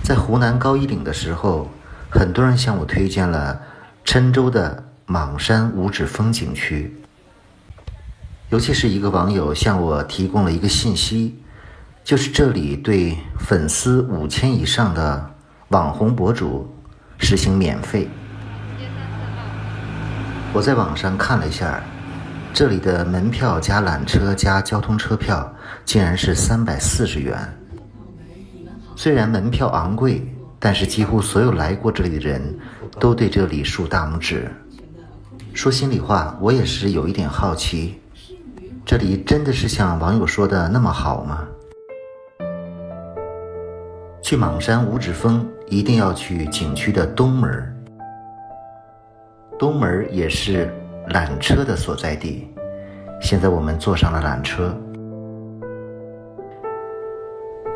在湖南高一岭的时候，很多人向我推荐了郴州的莽山五指峰景区，尤其是一个网友向我提供了一个信息，就是这里对粉丝5000以上的网红博主实行免费。我在网上看了一下，这里的门票加缆车加交通车票竟然是340元。虽然门票昂贵，但是几乎所有来过这里的人都对这里竖大拇指。说心里话，我也是有一点好奇，这里真的是像网友说的那么好吗？去莽山五指峰一定要去景区的东门，东门也是缆车的所在地。现在我们坐上了缆车，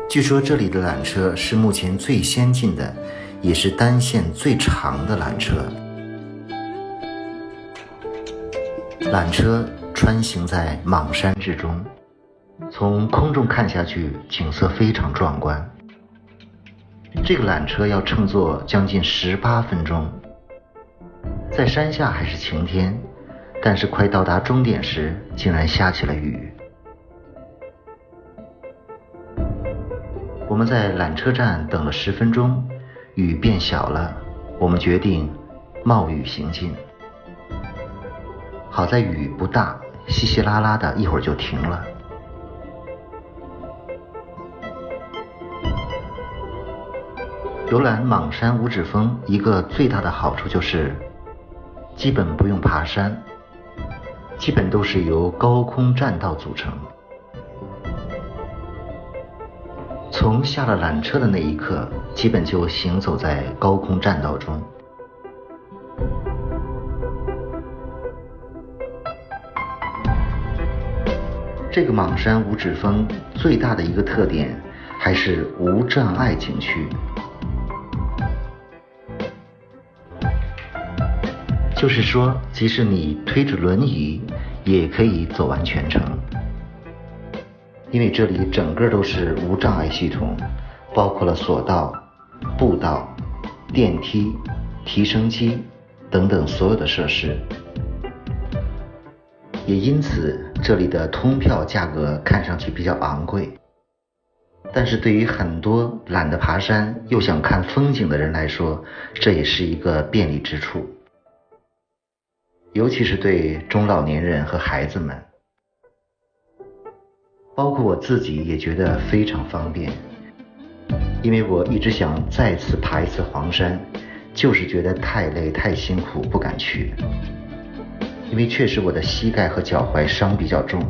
据说这里的缆车是目前最先进的，也是单线最长的缆车。缆车穿行在莽山之中，从空中看下去，景色非常壮观。这个缆车要乘坐将近18分钟，在山下还是晴天，但是快到达终点时，竟然下起了雨。我们在缆车站等了10分钟，雨变小了，我们决定冒雨行进。好在雨不大，稀稀拉拉的，一会儿就停了。游览莽山五指峰一个最大的好处就是基本不用爬山，基本都是由高空栈道组成。从下了缆车的那一刻，基本就行走在高空栈道中。这个莽山五指峰最大的一个特点还是无障碍景区，就是说即使你推着轮椅也可以走完全程，因为这里整个都是无障碍系统，包括了索道、步道、电梯、提升机等等所有的设施。也因此这里的通票价格看上去比较昂贵，但是对于很多懒得爬山又想看风景的人来说，这也是一个便利之处，尤其是对中老年人和孩子们，包括我自己也觉得非常方便。因为我一直想再次爬一次黄山，就是觉得太累太辛苦不敢去，因为确实我的膝盖和脚踝伤比较重。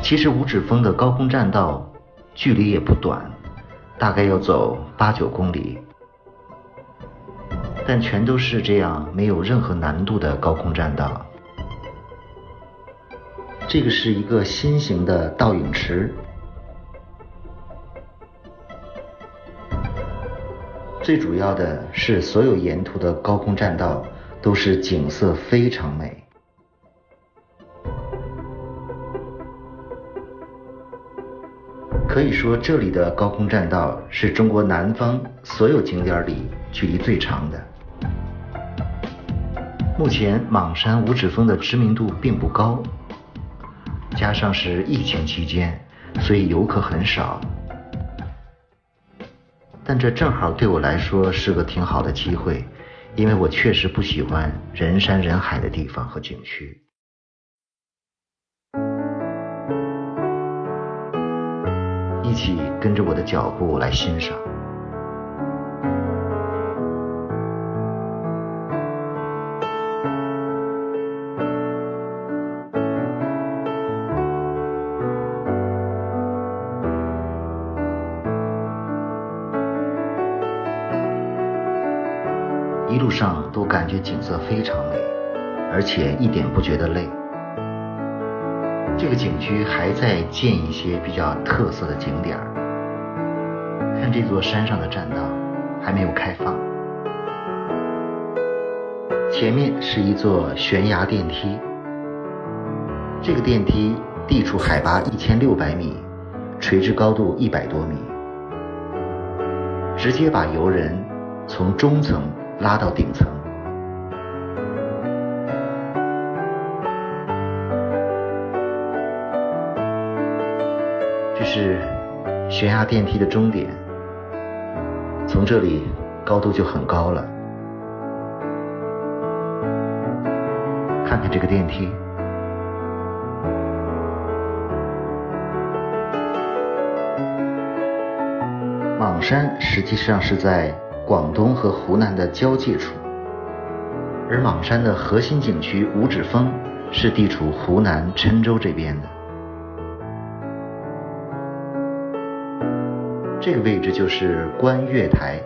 其实五指峰的高空栈道距离也不短，大概要走8-9公里，但全都是这样没有任何难度的高空栈道。这个是一个新型的倒影池，最主要的是所有沿途的高空栈道都是景色非常美。可以说这里的高空栈道是中国南方所有景点里距离最长的。目前莽山五指峰的知名度并不高，加上是疫情期间，所以游客很少，但这正好对我来说是个挺好的机会，因为我确实不喜欢人山人海的地方和景区。一起跟着我的脚步来欣赏。一路上都感觉景色非常美，而且一点不觉得累。这个景区还在建一些比较特色的景点，看这座山上的栈道还没有开放。前面是一座悬崖电梯，这个电梯地处海拔1600米，垂直高度100多米，直接把游人从中层拉到顶层。这是悬崖电梯的终点，从这里高度就很高了。看看这个电梯，莽山实际上是在广东和湖南的交界处，而莽山的核心景区五指峰是地处湖南郴州这边的。这个位置就是观月台，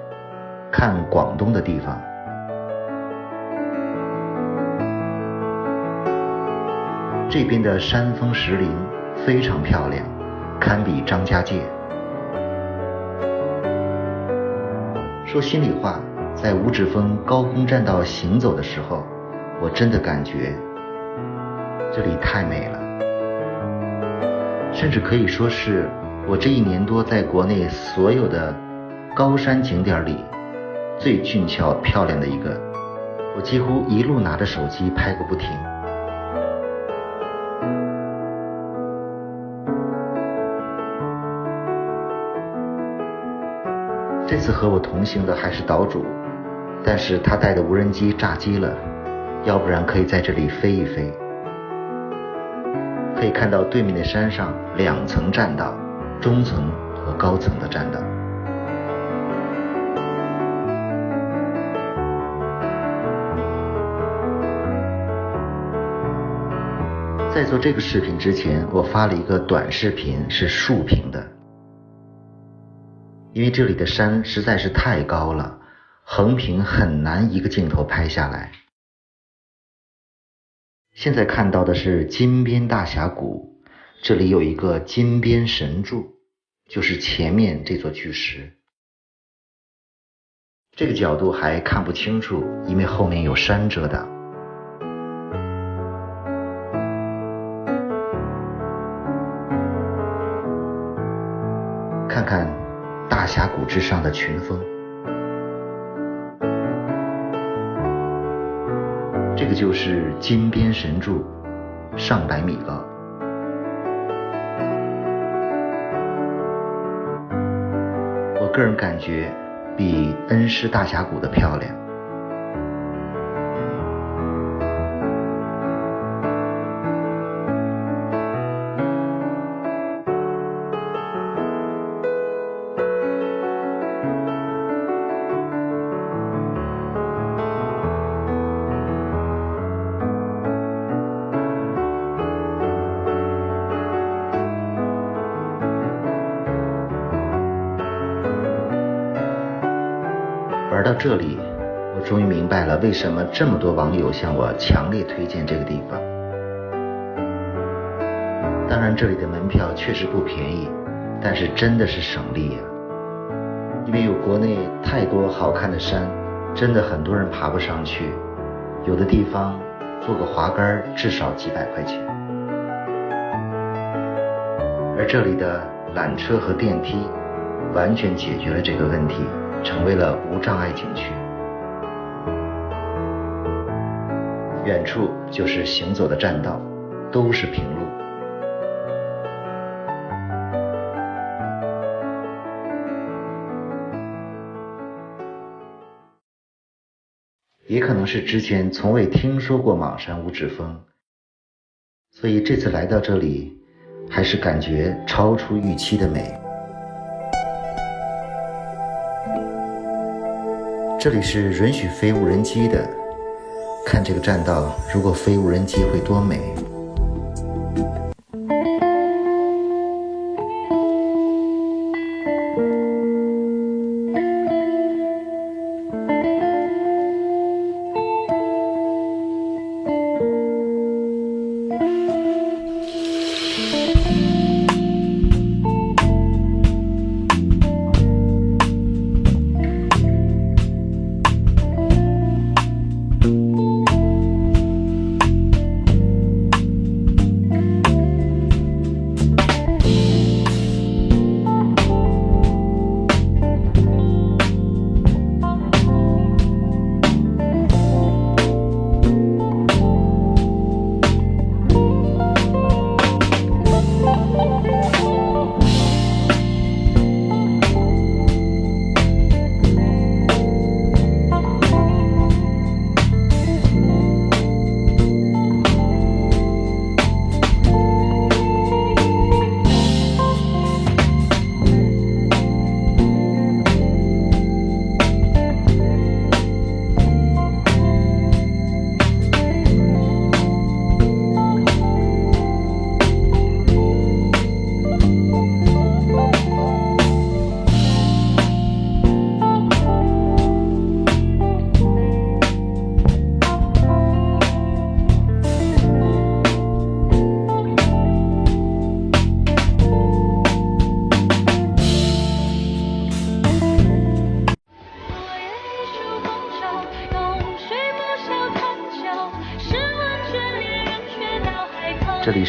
看广东的地方。这边的山峰石林非常漂亮，堪比张家界。说心里话，在五指峰高空栈道行走的时候，我真的感觉这里太美了，甚至可以说是我这1年多在国内所有的高山景点里最俊俏漂亮的一个，我几乎一路拿着手机拍个不停。这次和我同行的还是岛主，但是他带的无人机炸机了，要不然可以在这里飞一飞。可以看到对面的山上2层栈道，中层和高层的栈道。在做这个视频之前，我发了一个短视频，是竖屏的，因为这里的山实在是太高了，横屏很难一个镜头拍下来。现在看到的是金边大峡谷，这里有一个金边神柱，就是前面这座巨石。这个角度还看不清楚，因为后面有山遮挡。看看大峡谷之上的群峰，这个就是金边神柱，上百米高。我个人感觉比恩施大峡谷的漂亮。玩到这里，我终于明白了为什么这么多网友向我强烈推荐这个地方。当然这里的门票确实不便宜，但是真的是省力呀。因为有国内太多好看的山，真的很多人爬不上去，有的地方坐个滑竿至少几百块钱。而这里的缆车和电梯完全解决了这个问题，成为了无障碍景区。远处就是行走的栈道，都是平路。也可能是之前从未听说过莽山五指峰，所以这次来到这里，还是感觉超出预期的美。这里是允许飞无人机的，看这个栈道，如果飞无人机会多美。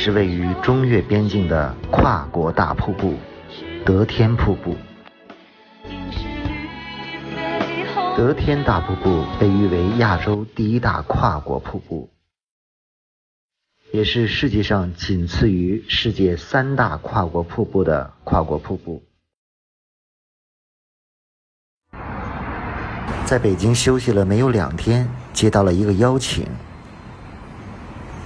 是位于中越边境的跨国大瀑布——得天瀑布。得天大瀑布被誉为亚洲第一大跨国瀑布，也是世界上仅次于世界3大跨国瀑布的跨国瀑布。在北京休息了没有2天，接到了一个邀请，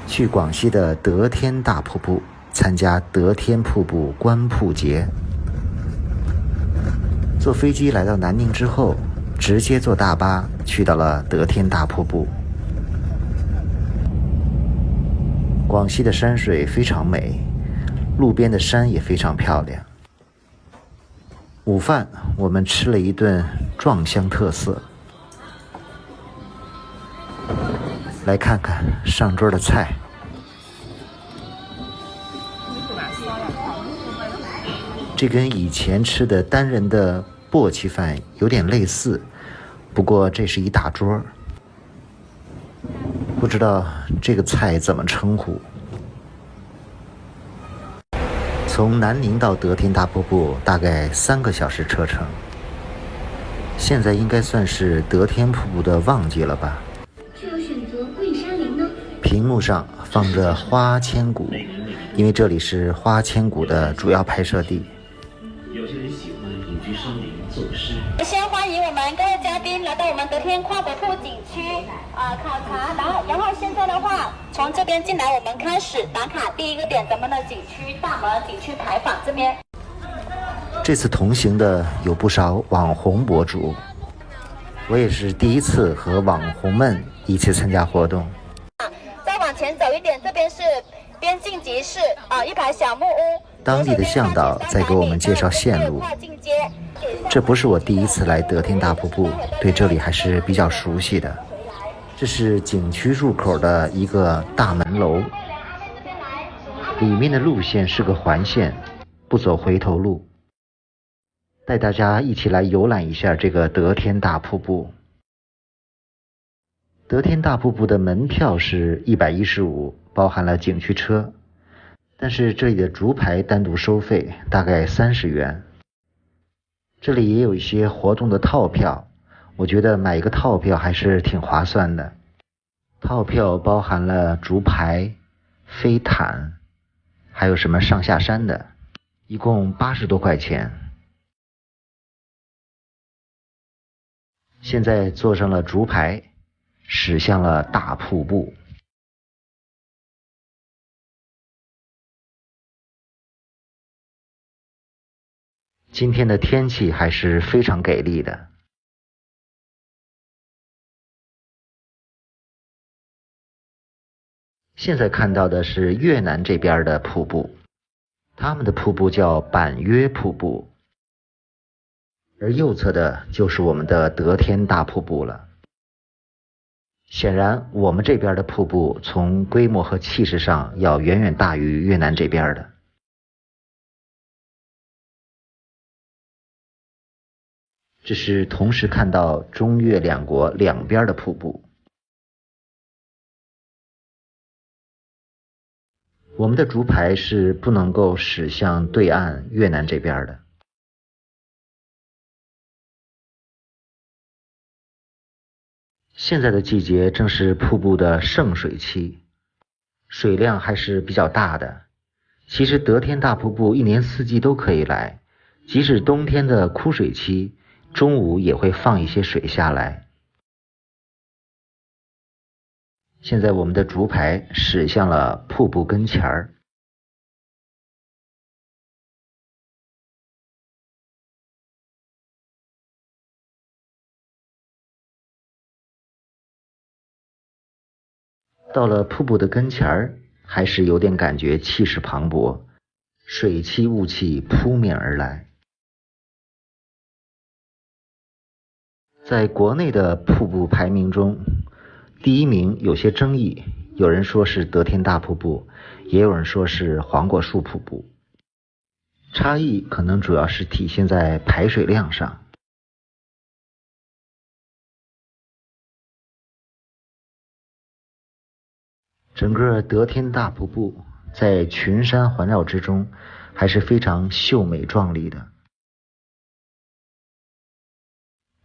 去广西的得天大瀑布参加得天瀑布观瀑节。坐飞机来到南宁之后，直接坐大巴去到了得天大瀑布。广西的山水非常美，路边的山也非常漂亮。午饭我们吃了一顿壮乡特色。来看看上桌的菜。这跟以前吃的单人的簸箕饭有点类似，不过这是一大桌。不知道这个菜怎么称呼。从南宁到得天大瀑布大概3个小时车程，现在应该算是得天瀑布的旺季了吧。屏幕上放着花千骨，因为这里是花千骨的主要拍摄地。有些人喜欢隐居山林作诗。先欢迎我们各位嘉宾来到我们得天跨国瀑景区考察，然后现在的话，从这边进来，我们开始打卡第一个点，咱们的景区大门、景区牌坊这边。这次同行的有不少网红博主，我也是第一次和网红们一起参加活动。再往前走一点，这边是边境集市一排小木屋。当地的向导在给我们介绍线路。这不是我第一次来得天大瀑布，对这里还是比较熟悉的。这是景区入口的一个大门楼，里面的路线是个环线，不走回头路。带大家一起来游览一下这个得天大瀑布。得天大瀑布的门票是115，包含了景区车，但是这里的竹排单独收费，大概30元。这里也有一些活动的套票，我觉得买一个套票还是挺划算的。套票包含了竹排、飞毯，还有什么上下山的，一共80多块钱。现在坐上了竹排，驶向了大瀑布。今天的天气还是非常给力的。现在看到的是越南这边的瀑布，他们的瀑布叫板约瀑布，而右侧的就是我们的得天大瀑布了。显然我们这边的瀑布从规模和气势上要远远大于越南这边的。这是同时看到中越两国两边的瀑布。我们的竹排是不能够驶向对岸越南这边的。现在的季节正是瀑布的盛水期，水量还是比较大的。其实得天大瀑布一年四季都可以来，即使冬天的枯水期，中午也会放一些水下来。现在我们的竹排驶向了瀑布跟前儿。到了瀑布的跟前儿，还是有点感觉气势磅礴，水汽雾气扑面而来。在国内的瀑布排名中，第一名有些争议，有人说是得天大瀑布，也有人说是黄果树瀑布。差异可能主要是体现在排水量上。整个得天大瀑布在群山环绕之中，还是非常秀美壮丽的。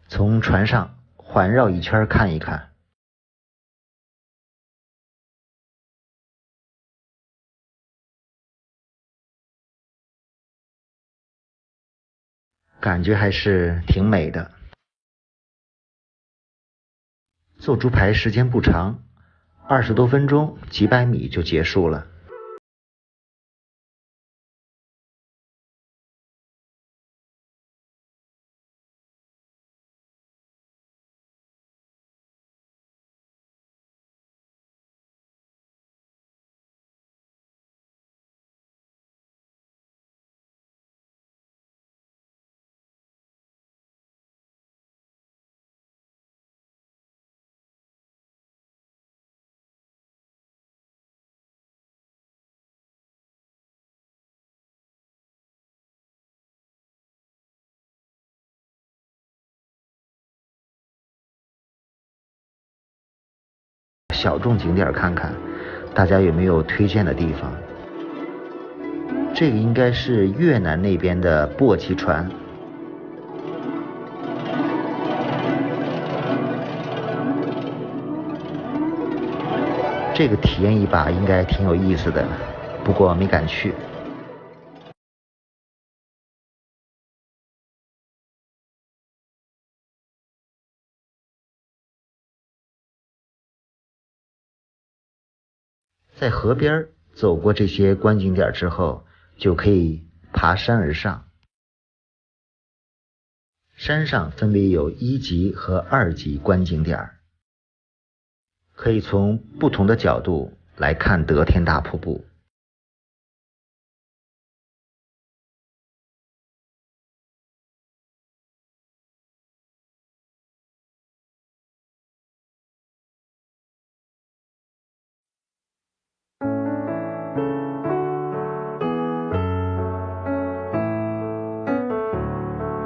从船上环绕一圈看一看，感觉还是挺美的。做猪排时间不长，20多分钟，几百米就结束了。小众景点看看，大家有没有推荐的地方？这个应该是越南那边的簸箕船。这个体验一把应该挺有意思的，不过没敢去。在河边走过这些观景点之后，就可以爬山而上。山上分别有1级和2级观景点，可以从不同的角度来看得天大瀑布。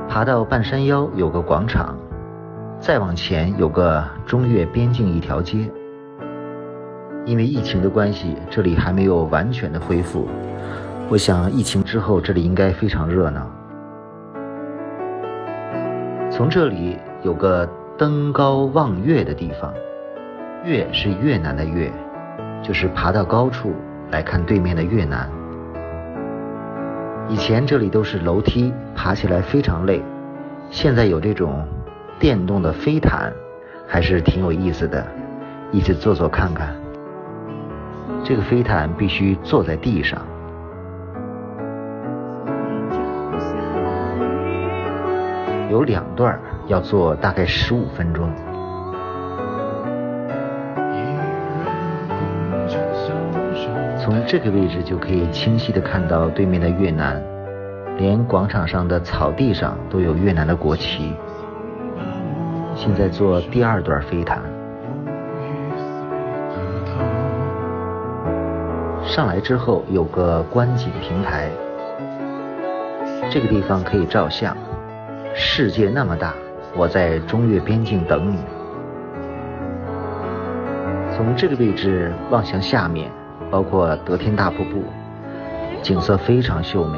爬到半山腰有个广场，再往前有个中越边境一条街。因为疫情的关系，这里还没有完全的恢复，我想疫情之后这里应该非常热闹。从这里有个登高望月的地方，越是越南的越，就是爬到高处来看对面的越南。以前这里都是楼梯，爬起来非常累，现在有这种电动的飞毯，还是挺有意思的，一起坐坐看看。这个飞毯必须坐在地上，有2段，要坐大概15分钟。从这个位置就可以清晰地看到对面的越南，连广场上的草地上都有越南的国旗。现在坐第2段飞毯，上来之后有个观景平台，这个地方可以照相。世界那么大，我在中越边境等你。从这个位置望向下面，包括得天大瀑布，景色非常秀美。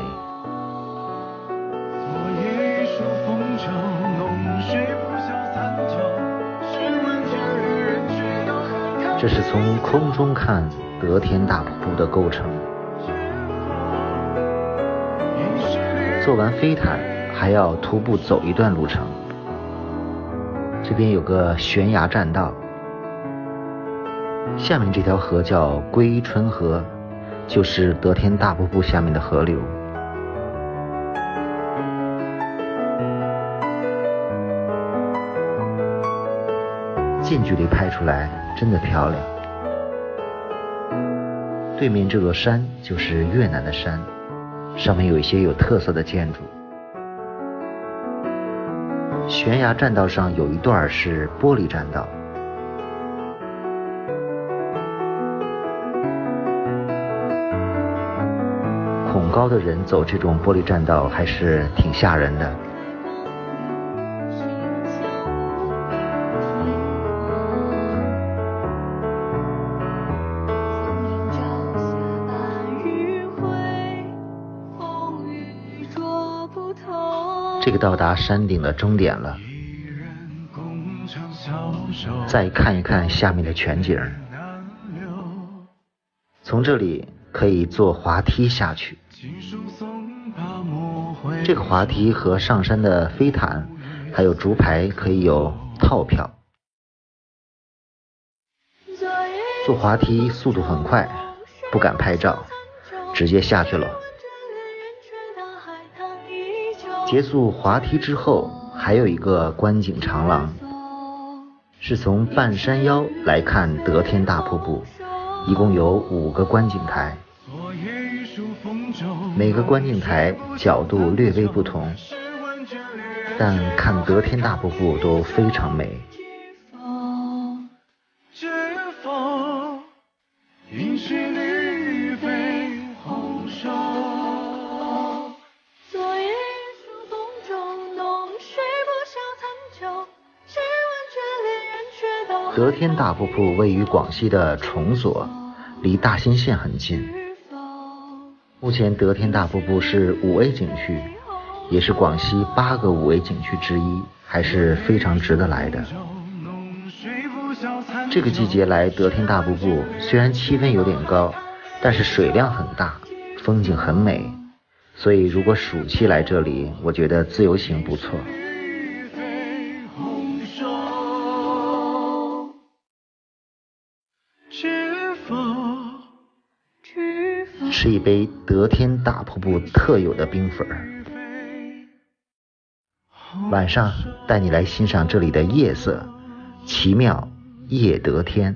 这是从空中看得天大瀑布的构成。做完飞毯还要徒步走一段路程，这边有个悬崖栈道，下面这条河叫归春河，就是得天大瀑布下面的河流。近距离拍出来真的漂亮。对面这座山就是越南的山，上面有一些有特色的建筑。悬崖栈道上有一段是玻璃栈道，恐高的人走这种玻璃栈道还是挺吓人的。这个到达山顶的终点了。再看一看下面的全景，从这里可以坐滑梯下去。这个滑梯和上山的飞毯还有竹排可以有套票。坐滑梯速度很快，不敢拍照，直接下去了。结束滑梯之后，还有一个观景长廊，是从半山腰来看得天大瀑布，一共有5个观景台，每个观景台角度略微不同，但看得天大瀑布都非常美。得天大瀑布位于广西的崇左，离大兴县很近。目前得天大瀑布是5A 景区，也是广西8个5A 景区之一，还是非常值得来的。这个季节来得天大瀑布，虽然气温有点高，但是水量很大，风景很美，所以如果暑期来这里，我觉得自由行不错。吃一杯得天大瀑布特有的冰粉，晚上带你来欣赏这里的夜色，奇妙夜得天。